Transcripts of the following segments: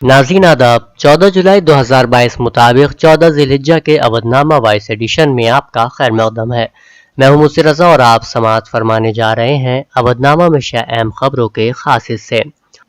नाज़रीन आदाब, 14 जुलाई 2022 मुताबिक 14 ज़िलहिज्जा के अवधनामा वॉइस एडिशन में आपका खैर मकदम है। मैं हूं मुस्सिर रज़ा और आप समाअत फरमाने जा रहे हैं अवधनामा में शाया अहम खबरों के खास हिस्से।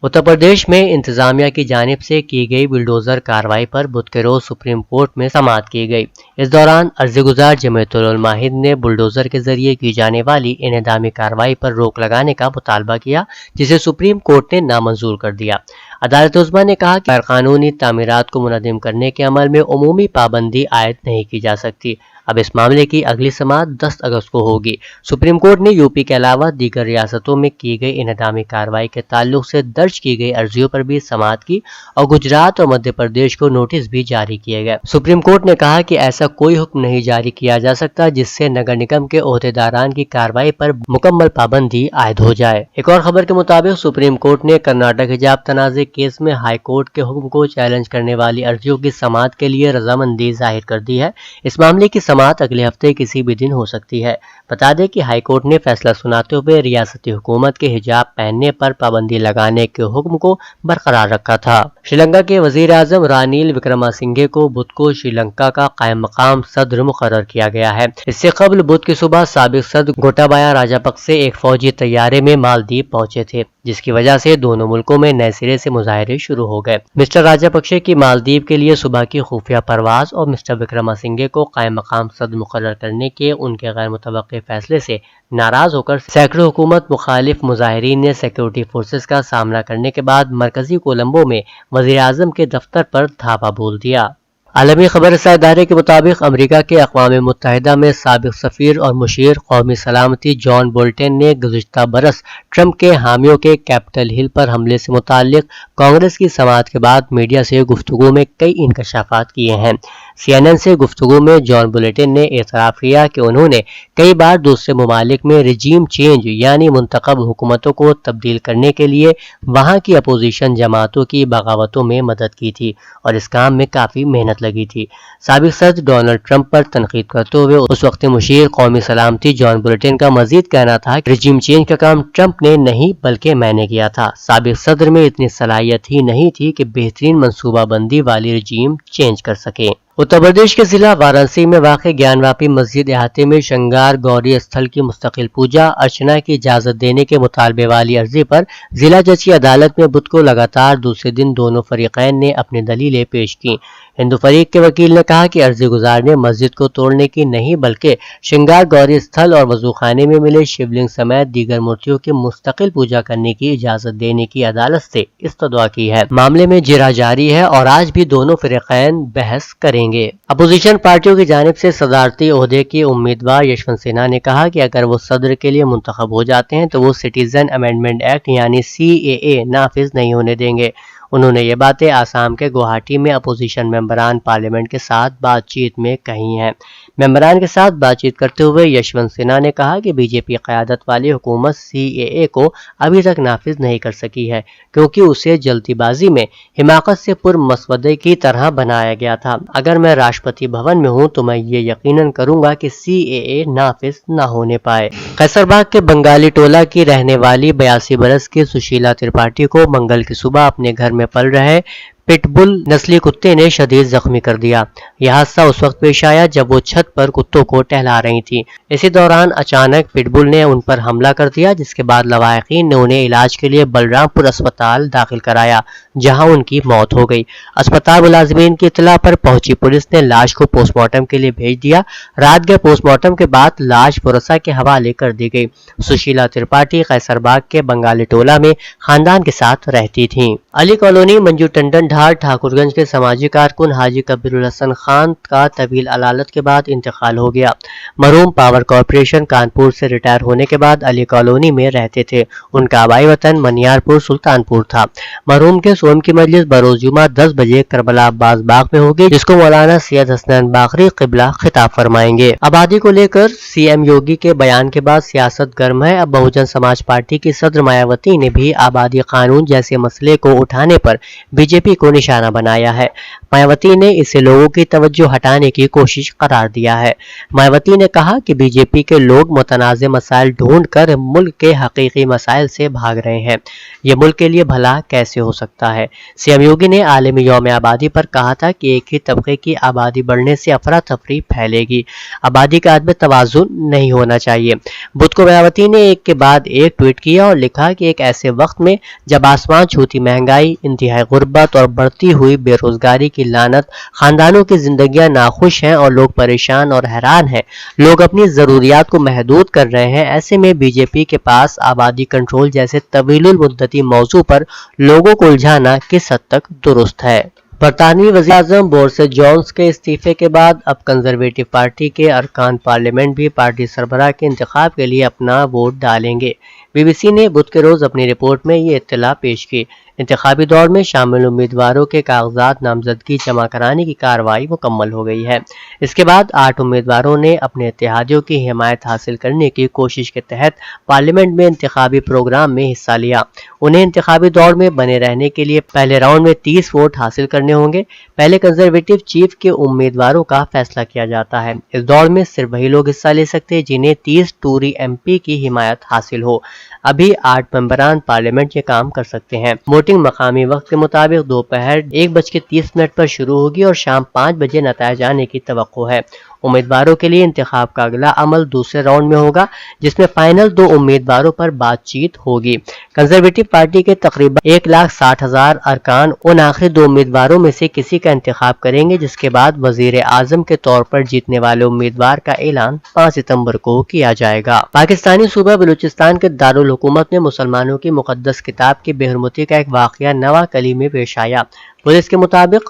उत्तर प्रदेश में इंतजामिया की जानिब से की गई बुलडोजर कार्रवाई पर बुध के रोज सुप्रीम कोर्ट में समाअत की गई। इस दौरान अर्ज़गुज़ार जमीयतुल उलमा हिंद ने बुलडोजर के जरिए की जाने वाली इन्हदामी कार्रवाई पर रोक लगाने का मुतालबा किया, जिसे सुप्रीम कोर्ट ने नामंजूर कर दिया। अदालत उज़्मा ने कहा कि गैर कानूनी तामीरात को मुनज़्ज़म करने के अमल में उमूमी पाबंदी आयद नहीं की जा सकती। अब इस मामले की अगली समाअत 10 अगस्त को होगी। सुप्रीम कोर्ट ने यूपी के अलावा दीगर रियासतों में की गई इन्हदामी कार्रवाई के ताल्लुक से दर्ज की गई अर्जियों पर भी समाअत की और गुजरात और मध्य प्रदेश को नोटिस भी जारी किए गए। सुप्रीम कोर्ट ने कहा कि ऐसा कोई हुक्म नहीं जारी किया जा सकता जिससे नगर निगम के ओहदेदारान की कार्रवाई पर मुकम्मल पाबंदी आयद हो जाए। एक और खबर के मुताबिक सुप्रीम कोर्ट ने कर्नाटक हिजाब तनाज़े केस में हाई कोर्ट के हुक्म को चैलेंज करने वाली अर्जियों की समाअत के लिए रजामंदी जाहिर कर दी है। इस मामले की समाअत अगले हफ्ते किसी भी दिन हो सकती है। बता दें कि हाई कोर्ट ने फैसला सुनाते हुए रियासती हुकूमत के हिजाब पहनने पर पाबंदी लगाने के हुक्म को बरकरार रखा था। श्रीलंका के वजीर आजम रानिल विक्रमासिंघे को बुध को श्रीलंका का कायम मकाम सदर मुकर्रर किया गया है। इससे कबल बुध की सुबह साबिक सदर गोटाबाया राजापक्से एक फौजी तैयारे में मालदीव पहुंचे थे, जिसकी वजह से दोनों मुल्कों में नए सिरे से मुजाहरे शुरू हो गए। मिस्टर राजापक्से की मालदीव के लिए सुबह की खुफिया परवाज और मिस्टर विक्रमासिंघे को कायम मकाम सदर मुकर्रर करने के उनके गैर मुतवक्के फैसले से नाराज होकर सैकड़ों हुकूमत मुखालिफ मुजाहिरीन ने सिक्योरिटी फोर्सेस का सामना करने के बाद मरकजी कोलंबो में वजीर आजम के दफ्तर पर धावा बोल दिया। आलमी खबर इदारे के मुताबिक अमरीका के अक़वाम मुत्तहिदा में साबिक सफ़ीर और मुशीर कौमी सलामती जॉन बोल्टन ने गुज़िश्ता बरस ट्रंप के हामियों के कैपिटल हिल पर हमले से मुताल्लिक कांग्रेस की समाअत के बाद मीडिया से गुफ्तगू में कई इंकशाफात किए हैं। CNN से गुफ्तगू में जॉन बोल्टन ने एतराफ़ किया कि उन्होंने कई बार दूसरे ममालिक में रिजीम चेंज यानी मुंतखब हुकूमतों को तब्दील करने के लिए वहाँ की अपोजिशन जमातों की बगावतों में मदद की थी और इस काम में काफ़ी मेहनत लगी थी। साबिक सदर डोनाल्ड ट्रंप पर तनकीद करते हुए उस वक्त मुशीर कौमी सलामती जॉन बोल्टन का मजीद कहना था कि रिजीम चेंज का काम ट्रंप ने नहीं बल्कि मैंने किया था। साबिक सदर में इतनी सलाहियत ही नहीं थी कि बेहतरीन मनसूबाबंदी वाली रिजीम चेंज कर सके। उत्तर प्रदेश के जिला वाराणसी में वाक़ ज्ञानवापी मस्जिद अहाते में श्रृंगार गौरी स्थल की मुस्तकिल पूजा अर्चना की इजाज़त देने के मुतालबे वाली अर्जी पर जिला जज की अदालत में बुध को लगातार दूसरे दिन दोनों फरीक़ैन ने अपनी दलीलें पेश की। हिंदू फरीक के वकील ने कहा कि अर्जी गुजार ने मस्जिद को तोड़ने की नहीं बल्कि श्रृंगार गौरी स्थल और वजूखाने में मिले शिवलिंग समेत दीगर मूर्तियों की मुस्तकिल पूजा करने की इजाज़त देने की अदालत से इस्तदआ की है। मामले में जिरा जारी है और आज भी दोनों फरीक़ैन बहस करेंगे। अपोजिशन पार्टियों की जानिब से सदारती ओहदे के उम्मीदवार यशवंत सिन्हा ने कहा कि अगर वो सदर के लिए मुंतखब हो जाते हैं तो वो सिटीजन अमेंडमेंट एक्ट यानी CAA नाफिज नहीं होने देंगे। उन्होंने ये बातें आसाम के गुवाहाटी में अपोजिशन मेंबरान पार्लियामेंट के साथ बातचीत में कही हैं। मेंबरान के साथ बातचीत करते हुए यशवंत सिन्हा ने कहा कि बीजेपी क़यादत वाली हुकूमत CAA को अभी तक नाफिज नहीं कर सकी है क्योंकि उसे जल्दीबाजी में हिमाकत से पुरमसवदे की तरह बनाया गया था। अगर मैं राष्ट्रपति भवन में हूँ तो मैं ये यकीनन करूँगा कि CAA नाफिज न होने पाए। कैसरबाग के बंगाली टोला की रहने वाली 82 बरस की सुशीला त्रिपाठी को मंगल की सुबह अपने घर में पल रहे पिटबुल नस्ली कुत्ते ने शदीद जख्मी कर दिया। यह हादसा उस वक्त पेश आया जब वो छत पर कुत्तों को टहला रही थी। इसी दौरान अचानक पिटबुल ने उन पर हमला कर दिया, जिसके बाद लवाहिकीन ने उन्हें इलाज के लिए बलरामपुर अस्पताल दाखिल कराया, जहां उनकी मौत हो गई। अस्पताल मुलाजिमीन की इत्तला पर पहुंची पुलिस ने लाश को पोस्टमार्टम के लिए भेज दिया। रात गए पोस्टमार्टम के बाद लाश पुरसा के हवाले कर दी गई। सुशीला त्रिपाठी कैसरबाग के बंगाली टोला में खानदान के साथ रहती थी। अली कॉलोनी मंजू टंडन ढाल ठाकुरगंज के समाजी कारकुन हाजी कबीरुल हसन खान का तवील अलालत के बाद इंतकाल हो गया। मरहूम पावर कॉरपोरेशन कानपुर से रिटायर होने के बाद अली कॉलोनी में रहते थे। उनका आबाई वतन मनियारपुर सुल्तानपुर था। मरहूम के सोम की मजलिस बरोज जुमा 10 बजे करबला अब्बास बाग में होगी, जिसको मौलाना सैयद हसनैन बाकरी क़िबला खिताब फरमाएंगे। आबादी को लेकर CM योगी के बयान के बाद सियासत गर्म है। अब बहुजन समाज पार्टी की सदर मायावती ने भी आबादी कानून जैसे मसले को उठाने पर बीजेपी को निशाना बनाया है। मायावती ने इसे लोगों की तवज्जो हटाने की कोशिश करार दिया है। मायावती ने कहा कि बीजेपी के लोग मुतनाज़ मसाइल ढूंढ कर मुल्क के हकीकी मसाइल से भाग रहे हैं। ये मुल्क के लिए भला कैसे हो सकता है। सीएम योगी ने आलमी यौम आबादी पर कहा था कि एक ही तबके की आबादी बढ़ने से अफरा तफरी फैलेगी, आबादी का अदम तवाज़ुन नहीं होना चाहिए। बुध को मायावती ने एक के बाद एक ट्वीट किया और लिखा कि एक ऐसे वक्त में जब आसमान छूती महंगाई, इंतहाई गुर्बत और बढ़ती हुई बेरोजगारी की लानत, खानदानों की जिंदगियां नाखुश हैं और लोग परेशान और हैरान हैं, लोग अपनी ज़रूरियात को महदूद कर रहे हैं, ऐसे में बीजेपी के पास आबादी कंट्रोल जैसे तवीलुल मुद्दती मौजू पर लोगों को उलझाना किस हद तक दुरुस्त है। बरतानवी वज़ीर-ए-आज़म बोरिस जॉनसन के इस्तीफे के बाद अब कंजरवेटिव पार्टी के अरकान पार्लियामेंट भी पार्टी सरबराह के इंतखाब के लिए अपना वोट डालेंगे। बीबीसी ने बुध के रोज अपनी रिपोर्ट में ये इत्तला पेश की। इंतखाबी दौर में शामिल उम्मीदवारों के कागजात नामजदगी जमा कराने की कार्रवाई मुकम्मल हो गई है। इसके बाद 8 उम्मीदवारों ने अपने इत्तेहादियों की हिमायत हासिल करने की कोशिश के तहत पार्लियामेंट में इंतखाबी प्रोग्राम में हिस्सा लिया। उन्हें इंतखाबी दौर में बने रहने के लिए पहले राउंड में 30 वोट हासिल करने होंगे। पहले कंजरवेटिव चीफ के उम्मीदवारों का फैसला किया जाता है। इस दौर में सिर्फ वही लोग हिस्सा ले सकते हैं जिन्हें 30 टूरी MP की हिमायत हासिल हो। अभी 8 मेंबरान पार्लियामेंट ये काम कर सकते हैं। वोटिंग मकामी वक्त के मुताबिक दोपहर 1:30 पर शुरू होगी और शाम 5 बजे नतीजा आने की तवक्को है। उम्मीदवारों के लिए इंतखाब का अगला अमल दूसरे राउंड में होगा, जिसमें फाइनल 2 उम्मीदवारों पर बातचीत होगी। कंजरवेटिव पार्टी के तकरीबन 1,60,000 अरकान उन आखिरी 2 उम्मीदवारों में से किसी का इंतखाब करेंगे, जिसके बाद वजीर आजम के तौर पर जीतने वाले उम्मीदवार का ऐलान 5 सितंबर को किया जाएगा। पाकिस्तानी सूबा बलूचिस्तान के दारुल हुकूमत में मुसलमानों की मुकद्दस किताब की बेहरमती का एक वाकया नवा कली में पेश आया। पुलिस के मुताबिक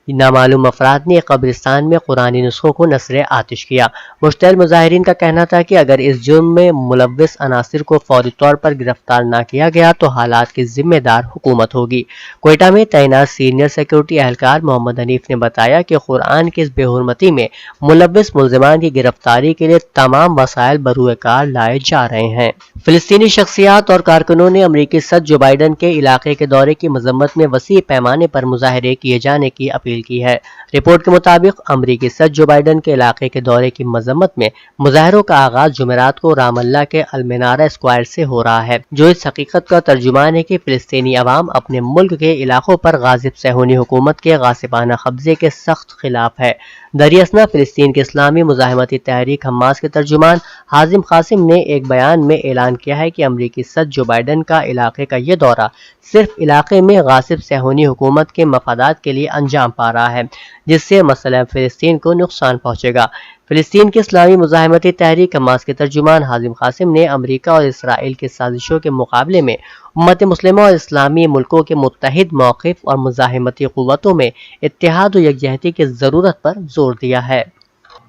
नामालूम अफराद ने कब्रिस्तान में कुरानी नुस्खों को नसरे आतिश किया। मुश्तैल मुजाहिरीन का कहना था कि अगर इस जुर्म में मुलव्विस अनासिर को फौरी तौर पर गिरफ्तार न किया गया तो हालात की जिम्मेदार हुकूमत होगी। क्वेटा में तैनात सीनियर सिक्योरिटी एहलकार मोहम्मद हनीफ ने बताया कि कुरान की इस बेहुरमती में मुलव्विस मुल्जिमान की गिरफ्तारी के लिए तमाम वसाइल बरूए कार लाए जा रहे हैं। फिलिस्तीनी शख्सियात और कारकुनों ने अमरीकी सदर जो बाइडन के इलाके के दौरे की मजम्मत में वसी पैमाने पर मुजाहरे किए जाने की अपील की है। रिपोर्ट के मुताबिक अमरीकी सदर जो बाइडन के इलाके के दौरे की मजम्मत में मुजाहरों का आगाज जुमेरात को रामल्ला के अलमेनारा स्क्वायर से हो रहा है, जो इस हकीकत का तर्जुमान है कि फिलिस्तीनी अवाम अपने मुल्क के इलाकों पर गाजिब सहूनी हुकूमत के गासिबाना कब्जे के सख्त खिलाफ है। दरियासना फिलिस्तीन के इस्लामी मुजाहिमती तहरीक हमास के तर्जुमान हाजिम कासिम ने एक बयान में ऐलान किया है कि अमरीकी सदर जो बाइडन का इलाके का ये दौरा सिर्फ इलाके में गासिब सहूनी हुकूमत के मफादात के लिए अंजाम पा रहा है, जिससे मसला फिलिस्तीन को नुकसान पहुंचेगा। फिलिस्तीन की इस्लामी मुजाहिमती तहरीक हमास के तर्जुमान हाजिम कासिम ने अमरीका और इसराइल की साजिशों के मुकाबले में उम्मत मुस्लिमा और इस्लामी मुल्कों के मुत्तहिद मौक़िफ़ और मुजाहिमती क़ुव्वतों में इत्तेहाद और यकजहती की ज़रूरत पर जोर दिया है।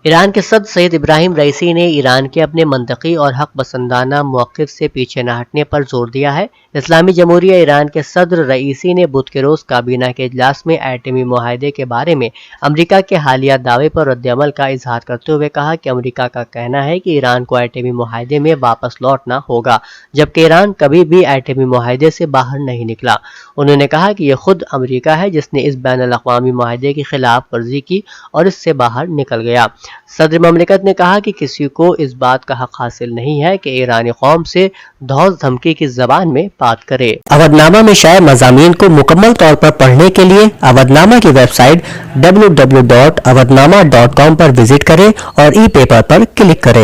ईरान के सदर सैयद इब्राहिम रईसी ने ईरान के अपने मंतकी और हक पसंदाना मौक़िफ़ से पीछे न हटने पर जोर दिया है। इस्लामी जमहूरिया ईरान के सदर रईसी ने बुध के रोज़ काबीना के इजलास में एटमी मुआहदे के बारे में अमरीका के हालिया दावे पर रद्द-ए-अमल का इजहार करते हुए कहा कि अमरीका का कहना है कि ईरान को एटमी मुआहदे में वापस लौटना होगा, जबकि ईरान कभी भी एटमी मुआहदे से बाहर नहीं निकला। उन्होंने कहा कि यह खुद अमरीका है जिसने इस बैनुल-अक़वामी मुआहदे की खिलाफ वर्जी की और इससे बाहर निकल गया। सदर ममलिकत ने कहा कि किसी को इस बात का हक हासिल नहीं है कि ईरानी कौम से धौस धमकी की जबान में बात करे। अवधनामा में शाये मज़ामीन को मुकम्मल तौर पर पढ़ने के लिए अवधनामा की वेबसाइट www.awadhnama.com पर विजिट करें और ई पेपर पर क्लिक करें।